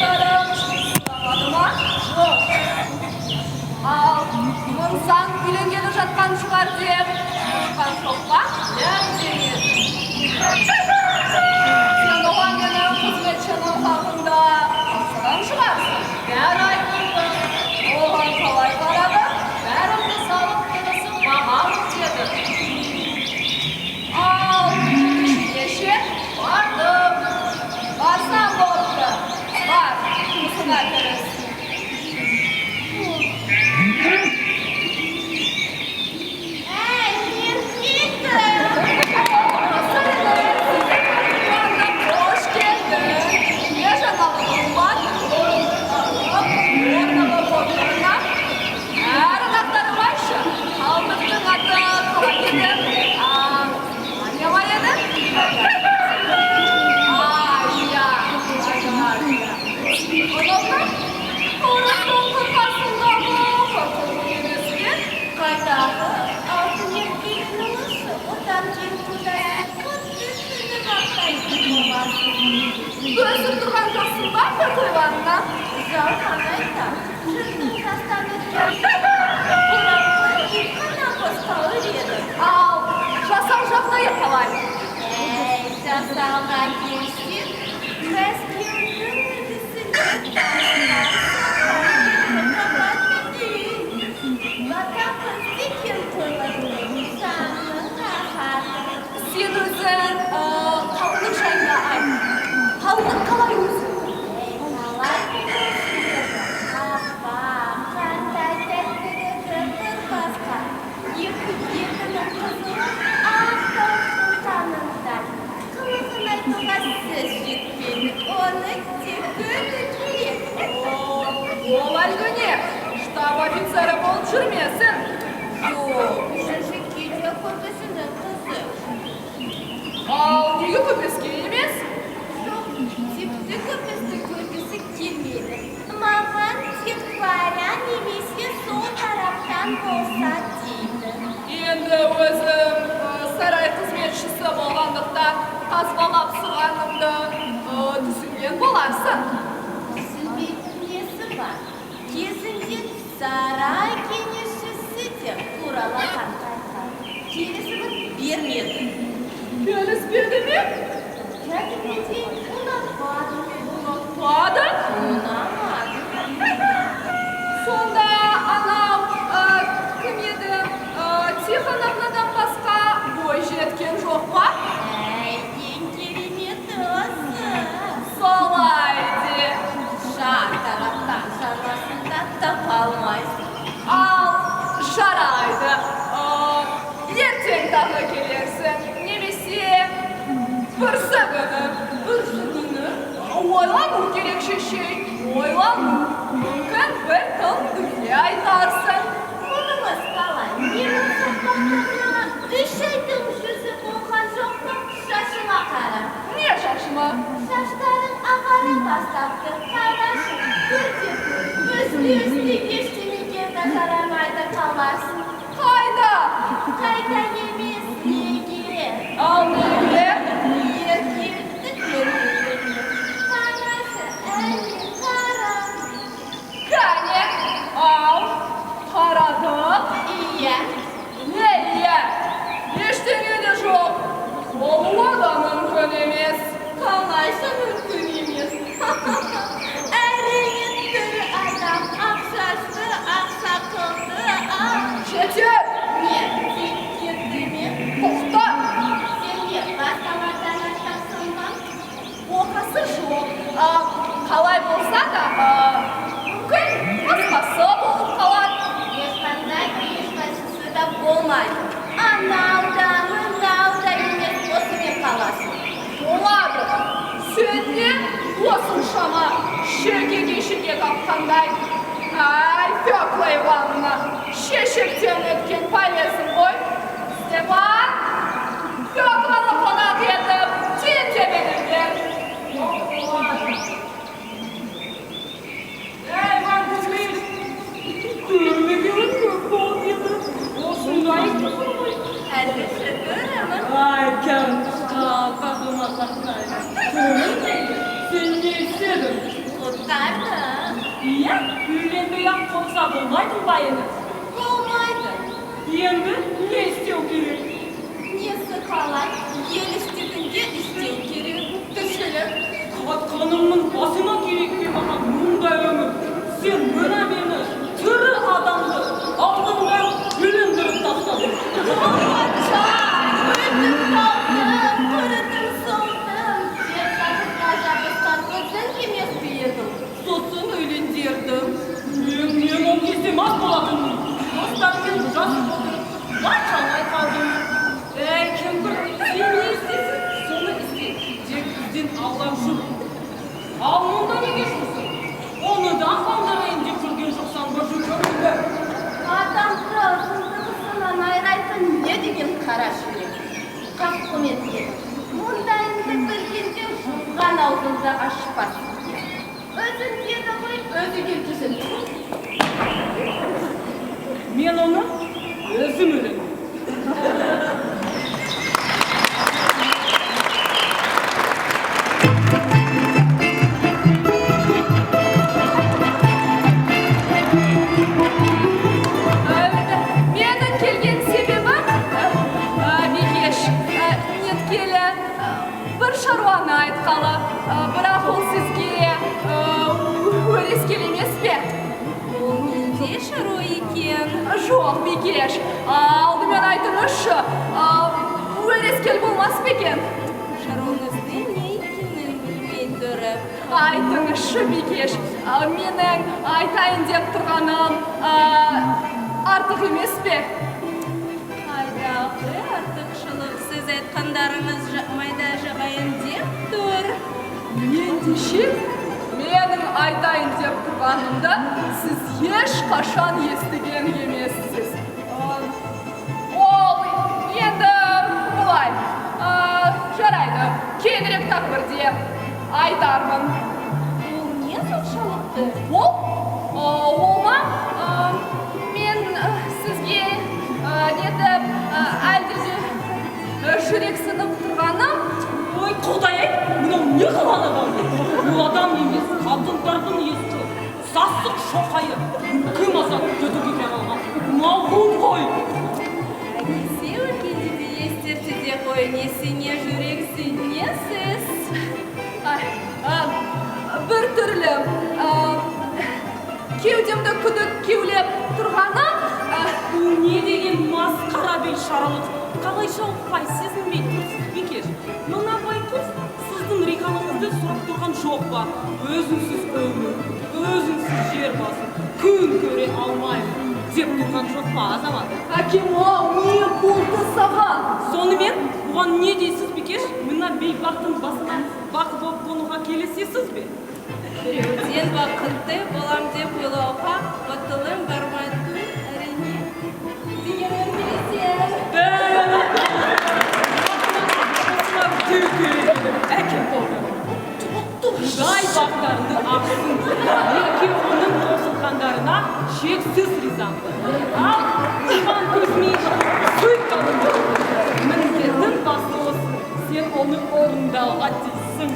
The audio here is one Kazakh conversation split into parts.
bakarım. Adıma yok. Al, insan bilen gelip жатқан шығар деп, ұшқан шоққа ләм сен оған менің қызметшінің хақында тапсырған шығарсың. Бәрі айтылды. Оған қалай қарады? Бәрімді салып тұрысы мамам деді. Ал, еше бардым. Барсам болыпты. Бар, жұмысыңа кіріс. Өзім тұрған жоқсың ба, қойғанына? Жау қандай да, жүрдің жастаны көрші, бұранғы екіна қосқалы еді. Ал, жасау жағдайы қалай? Жасауға келсек, мәскеудің үлгісінен тасынан қабатты дейін. Батақын секен қойғанын санын қағады. Сен өзің қалыңдық жайында айт. Қалыңдық қалай өзі? Қалай көзі, қапа, қандай тәттігі жыртыр басқа. Екінің қызылы ақтаусың таныңдар. Қылығын айтуға сөз жетпеді, оны тек көзі керек. Ол әлгі не? Штаб офицері болып жүрмесін? Жоқ, үшінші кейде көпесінің қызы. Ал, неге көпеске емес? Жоқ, тіпті көпесті көргісі келмеді. Маған тек дворян немесе сол тараптан болса дейді. Енді өзім сарай қызметшісі болғандықтан қазбалап сығанымды түсінген боларсың. Түсінбейтін несі бар? Кезінде сарай кеңесшісі деп туралаған айтқан. Келісімін бермеді. Келіспеді ме? Кәдімде ұнатпады. Ұнатпады? Ұнамады. Сонда анау кім еді? Тихоновнадан басқа бой жеткен жоқ па? Ең керемет осы. Солай де. Жар тараптан шаруасында тапа алмайсың. Ал, жарайды. Ертең тағы келерсің. Немесе бүрсі күні. Ойлану керек шешей. Ойлану. Мүмкін бір тым дүние айтарсың. Мұныңыз қалай? Менің соқпақтарына 3 айдың жүзі болған жоқты шашыма қара. Не шашыма? Шаштарың ағара бастапты. Қарашы, өзді ештемеге де жарамайды қаларсың. Қайда? Қайда емес, неге? Ал неге? Еркектік көрмейді. Қарашы, әне қара. Кәне, ал, қарадық. Иә. Не иә? Ештеңе де жоқ. Болуы да мүмкін емес. Қалайша мүмкін емес. Әрине тірі адам, ақшашты, ақсақалды, Жетер! не, тек кетті ме? Тоқта! Сен не, бастамадан айтасың ба? Оқасы жоқ. Қалай болса да, мүмкін басқасы болып қалады. Ешқандай ешқайсысы да болмайды. Анау да, мынау да емес, осымен қаласың. Болады. Сен не осыншама шерге қапқандай. Ай, Фёкла Ивановна, шешектен өткен пәлесің ғой. Степан, Фёкланы қонақ етіп, тентебеніңдер. Иван Кузьмич, көрмегенім көп болып еді. Осындай ғой. Әлбетте көремін. Ай, кәмпішқа, қағыма қақтайды. Көрмегенде, сен не істедің? Құттай Iya, үйленбей-ақ қойса болмайды ба еді? Болмайды. Енді не істеу керек? Несі қалай? Ел істегенде істеу керек. Тіршілік. Қатқанымның басыма керек пе маған мұндай өмір? Сен мына мені тірі адамды алдыңда өлеңдіріп тастадың. Патша, өлтіп қалдым, көрітім солдым. Жер сағызға жабысқан көзін емес пе едің? Сосын өлендердім. Мен ол кезде мас болатынмын. Достармен жас отырып, байқамай қалдым. Ей, кемпір, сен не істейсің? Соны істе. Тек бізден аулақ жүр. Ал мұнда неге жүрсің? Оны да қалдырайын деп жүрген жоқсан ба жүргеніңді? Адамды сындығысынан айрайтын не деген қара жүрек. Қасқымет еді. Мұндайыңды білгенде жұрған аузыңды ашпасын. Өзің деді ғой, өзі келгізін. Мен оны өзім өлемін. Менің келген себебім Бикеш неткелі бір шаруаны айтқалы, бірақ ол сізге өрескел емес пе? Ол нендей шаруа екен? Жоқ, Бикеш, алдымен айтыңызшы, өрескел болмас па екен? Шаруаңыздың не екенін білмей тұрып. Айтыңызшы, Бикеш, менің айтайын деп тұрғаным артық емес пе? Қайдағы артықшылық сіз айтқандарыңыз жақмайда жағайын деп тұр. Ендеше, менің айтайын деп тұрғанымды сіз ешқашан естіген емессіз. Ол енді бұлай, жарайды, кейінірек тақырда айтармын. Ол не соншалықты? Ол ма? Мен сізге нетіп әлде жүрексініп тұрғаным. Ой, Құдай-ай, мынау не қылған адам? Бұл адам емес, қатындардың ескі, сасық шоқайы. Кім азат көтіп кете қалған? Мағұн ғой. Несе өлгенде де естерді де қой, несіне жүрексінесіз? Бір түрлі кеудемді күдік кеулеп тұрғаным. Бұл не деген масқара бейшаралық? Қалайша ұқпай сезінбей тұрсыз, Бикеш. Мына байқұс сіздің рекалыңызды сұрап тұрған жоқ па? Өзіңсіз өмір, өзіңсіз жер басып, күн көре алмаймын деп тұрған жоқ па, азамат? Әкем-ау, не болды саған? Сонымен, бұған не дейсіз, Бикеш? Мына бейбақтың басына бақ болып қонуға келісесіз бе? Біреуден бақытты болам деп ойлауға батылым бармайды, әрине. Дегенмен білесен. Әкем болды. Құдай бақтарды ақсын. Еке оның қосылғандарына шексіз ризамын. Ал туған көзіме сұйық қалынды. Міндетің басы осы. Сен оны орындауға тиіссің.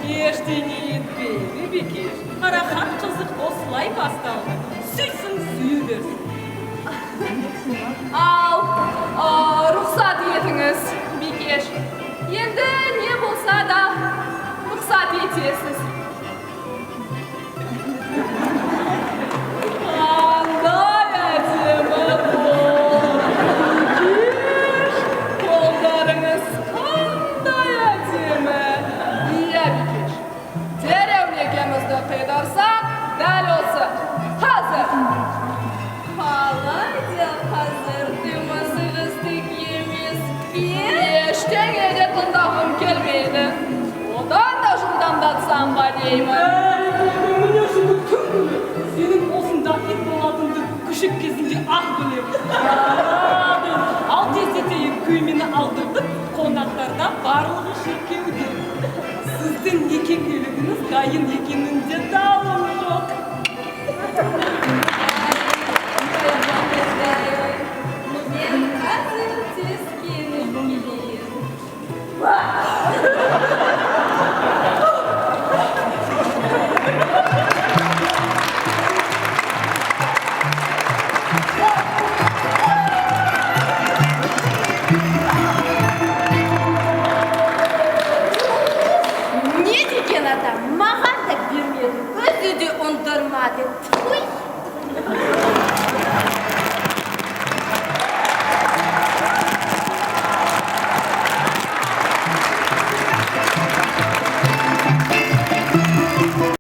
Ештеңе етпейді, Бикеш. Қарақат қызық осылай басталды. Сүйсін, сүйі берсін. Ал, рұқсат етіңіз, Бикеш. Енді не болса да рұқсат етесіз. Қандай әдемі қол, Бикеш. Қолдарыңыз қандай әдемі. Иә, Бикеш. Дереу некемізді қидырсақ, дәл осы. Қазір. Қалай деп қазір демасыңызды емес пе? Ештеңе де тыңдағым келмейді. Одан да жылдамдатсам ба деймін. Міне жігіт кім біледі? Сенің осында ит болатынды күшік кезінде ақ білем. Ал тездетейін күймені алдырдық, қонақтарда барлығы шіркеуде. Сіздің неке көлігіңіз дайын екенінде дауым жоқ.